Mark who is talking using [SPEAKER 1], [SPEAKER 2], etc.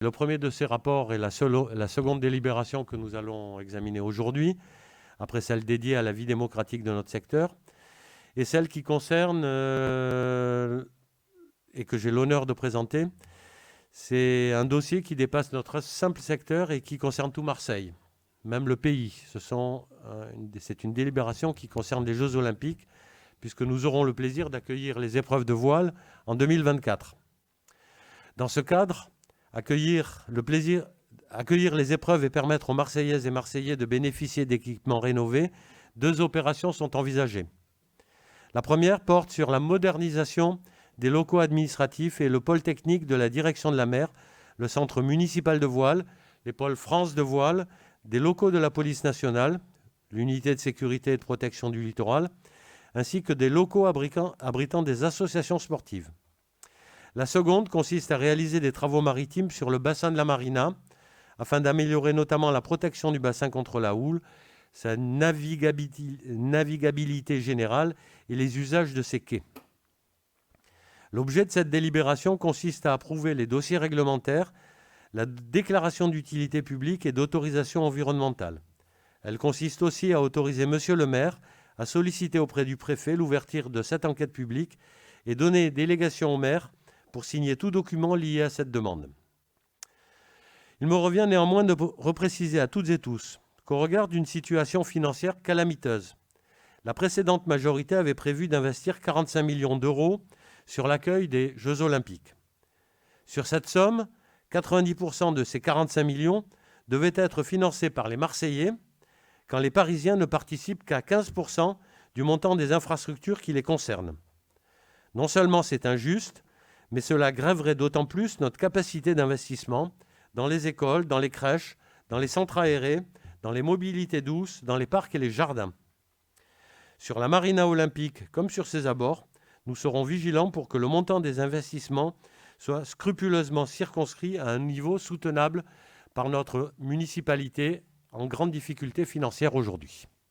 [SPEAKER 1] Le premier de ces rapports est la seconde délibération que nous allons examiner aujourd'hui, après celle dédiée à la vie démocratique de notre secteur, et celle qui concerne, et que j'ai l'honneur de présenter, c'est un dossier qui dépasse notre simple secteur et qui concerne tout Marseille, même le pays. C'est une délibération qui concerne les Jeux Olympiques, puisque nous aurons le plaisir d'accueillir les épreuves de voile en 2024. Dans ce cadre, accueillir les épreuves et permettre aux Marseillaises et Marseillais de bénéficier d'équipements rénovés, 2 opérations sont envisagées. La première porte sur la modernisation des locaux administratifs et le pôle technique de la direction de la mer, le centre municipal de voile, les pôles France de voile, des locaux de la police nationale, l'unité de sécurité et de protection du littoral, ainsi que des locaux abritant des associations sportives. La seconde consiste à réaliser des travaux maritimes sur le bassin de la Marina, afin d'améliorer notamment la protection du bassin contre la houle, sa navigabilité générale et les usages de ses quais. L'objet de cette délibération consiste à approuver les dossiers réglementaires, la déclaration d'utilité publique et d'autorisation environnementale. Elle consiste aussi à autoriser Monsieur le maire à solliciter auprès du préfet l'ouverture de cette enquête publique et donner délégation au maire pour signer tout document lié à cette demande. Il me revient néanmoins de repréciser à toutes et tous qu'au regard d'une situation financière calamiteuse, la précédente majorité avait prévu d'investir 45 millions d'euros sur l'accueil des Jeux Olympiques. Sur cette somme, 90% de ces 45 millions devaient être financés par les Marseillais, quand les Parisiens ne participent qu'à 15% du montant des infrastructures qui les concernent. Non seulement c'est injuste, mais cela grèverait d'autant plus notre capacité d'investissement dans les écoles, dans les crèches, dans les centres aérés, dans les mobilités douces, dans les parcs et les jardins. Sur la marina olympique comme sur ses abords, nous serons vigilants pour que le montant des investissements soit scrupuleusement circonscrit à un niveau soutenable par notre municipalité en grande difficulté financière aujourd'hui.